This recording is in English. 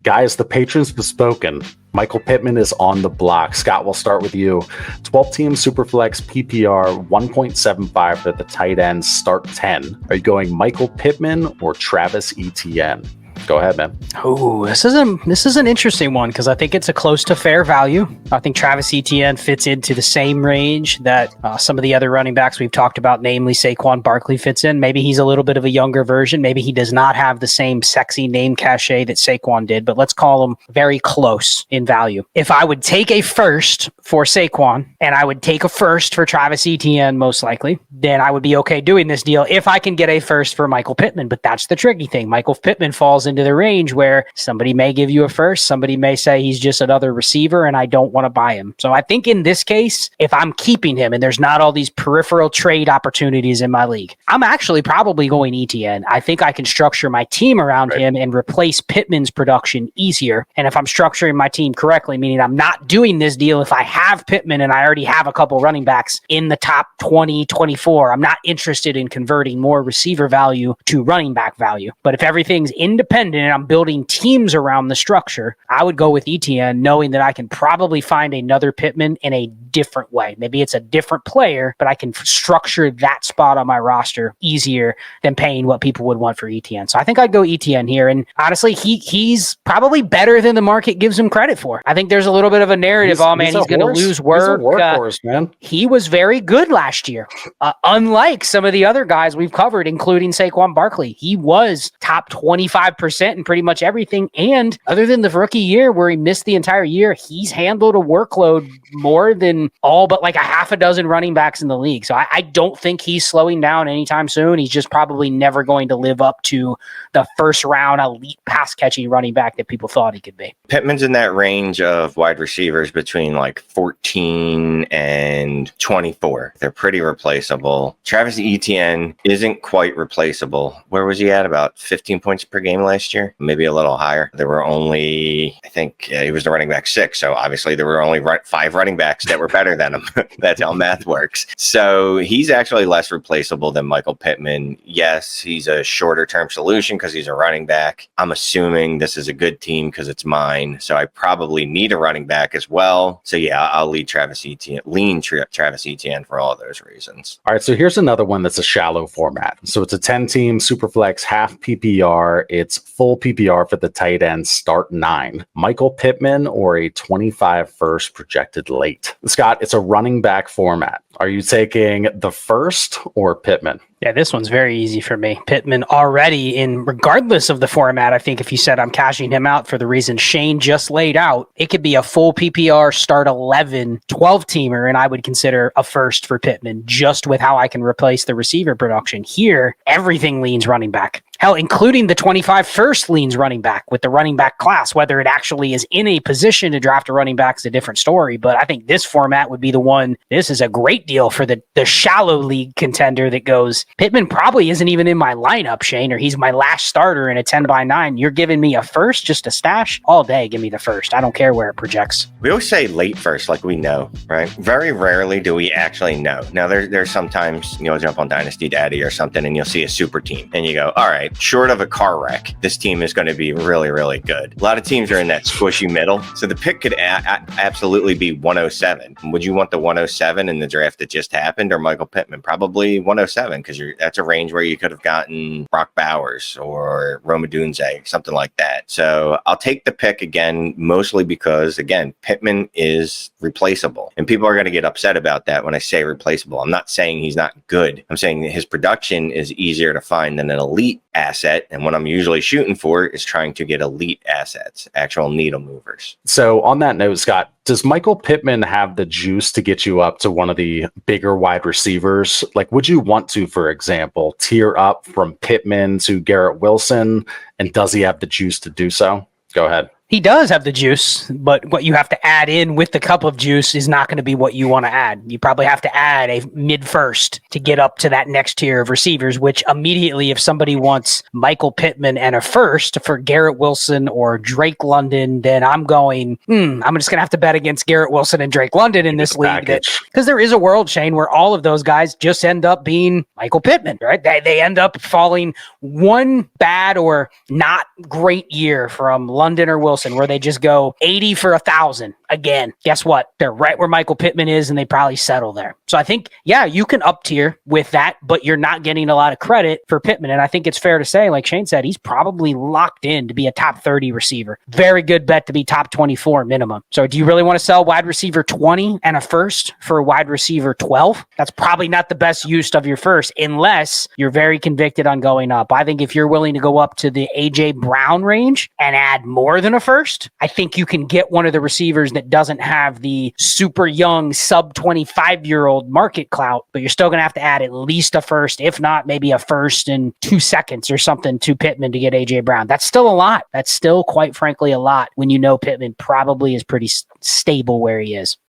Guys, the patrons have spoken. Michael Pittman is on the block. Scott, we'll start with you. 12-team Superflex PPR, 1.75 for the tight end, start 10. Are you going Michael Pittman or Travis Etienne? Go ahead, man. Oh, this is an interesting one because I think it's a close to fair value. I think Travis Etienne fits into the same range that some of the other running backs we've talked about, namely Saquon Barkley, fits in. Maybe he's a little bit of a younger version. Maybe he does not have the same sexy name cachet that Saquon did, but let's call him very close in value. If I would take a first for Saquon and I would take a first for Travis Etienne, most likely, then I would be okay doing this deal if I can get a first for Michael Pittman. But that's the tricky thing. Michael Pittman falls into the range where somebody may give you a first, somebody may say he's just another receiver and I don't want to buy him. So I think in this case, if I'm keeping him and there's not all these peripheral trade opportunities in my league, I'm actually probably going Etienne. I think I can structure my team around him and replace Pittman's production easier. And if I'm structuring my team correctly, meaning I'm not doing this deal if I have Pittman and I already have a couple running backs in the top 20, 24, I'm not interested in converting more receiver value to running back value. But if everything's independent and I'm building teams around the structure, I would go with Etienne, knowing that I can probably find another Pittman in a different way. Maybe it's a different player, but I can structure that spot on my roster easier than paying what people would want for Etienne. So I think I'd go Etienne here. And honestly, he's probably better than the market gives him credit for. I think there's a little bit of a narrative, he's going to lose work. He's a workhorse, man. He was very good last year. Unlike some of the other guys we've covered, including Saquon Barkley, he was top 25% in pretty much everything. And other than the rookie year where he missed the entire year, he's handled a workload more than all but like a half a dozen running backs in the league. So I don't think he's slowing down anytime soon. He's just probably never going to live up to the first round elite pass catching running back that people thought he could be. Pittman's in that range of wide receivers between like 14 and 24. They're pretty replaceable. Travis Etienne isn't quite replaceable. Where was he at? About 15 points per game last year? Maybe a little higher. There were only, I think he was the running back 6. So obviously there were only 5 running backs that were better than him. That's how math works. So he's actually less replaceable than Michael Pittman. Yes, he's a shorter term solution because he's a running back. I'm assuming this is a good team because it's mine. So I probably need a running back as well. So yeah, I'll lean Travis Etienne for all of those reasons. All right, so here's another one that's a shallow format. So it's a 10-team Superflex half PPR. It's full PPR for the tight end, start 9. Michael Pittman or a 25 first projected late? Scott, it's a running back format. Are you taking the first or Pittman? Yeah, this one's very easy for me. Pittman already regardless of the format, I think if you said I'm cashing him out for the reason Shane just laid out, it could be a full PPR start 11, 12-teamer, and I would consider a first for Pittman just with how I can replace the receiver production. Here, everything leans running back. Hell, including the 25 first leans running back with the running back class. Whether it actually is in a position to draft a running back is a different story, but I think this format would be the one. This is a great deal for the shallow league contender that goes, Pittman probably isn't even in my lineup, Shane, or he's my last starter in a 10-by-9. You're giving me a first, just a stash? All day, give me the first. I don't care where it projects. We always say late first, like we know, right? Very rarely do we actually know. Now, there's sometimes you'll jump on Dynasty Daddy or something and you'll see a super team and you go, all right, short of a car wreck, this team is going to be really, really good. A lot of teams are in that squishy middle. So the pick could absolutely be 107. Would you want the 107 in the draft that just happened or Michael Pittman? Probably 107 because that's a range where you could have gotten Brock Bowers or Roma Dunze, something like that. So I'll take the pick again, mostly because, again, Pittman is replaceable. And people are going to get upset about that when I say replaceable. I'm not saying he's not good. I'm saying his production is easier to find than an elite asset. And what I'm usually shooting for is trying to get elite assets, actual needle movers. So on that note, Scott, does Michael Pittman have the juice to get you up to one of the bigger wide receivers? Like, would you want to, for example, tier up from Pittman to Garrett Wilson? And does he have the juice to do so? Go ahead. He does have the juice, but what you have to add in with the cup of juice is not going to be what you want to add. You probably have to add a mid-first to get up to that next tier of receivers, which immediately, if somebody wants Michael Pittman and a first for Garrett Wilson or Drake London, then I'm going, I'm just going to have to bet against Garrett Wilson and Drake London in this league. Because there is a world, Shane, where all of those guys just end up being Michael Pittman, right? They end up falling one bad or not great year from London or Wilson Wilson, where they just go 80 for 1,000 again. Guess what? They're right where Michael Pittman is, and they probably settle there. So I think, yeah, you can up tier with that, but you're not getting a lot of credit for Pittman. And I think it's fair to say, like Shane said, he's probably locked in to be a top 30 receiver. Very good bet to be top 24 minimum. So do you really want to sell wide receiver 20 and a first for a wide receiver 12? That's probably not the best use of your first, unless you're very convicted on going up. I think if you're willing to go up to the A.J. Brown range and add more than a first, I think you can get one of the receivers that doesn't have the super young sub 25-year-old market clout, but you're still going to have to add at least a first, if not maybe a first and 2 seconds or something to Pittman to get A.J. Brown. That's still a lot. That's still, quite frankly, a lot when you know Pittman probably is pretty stable where he is.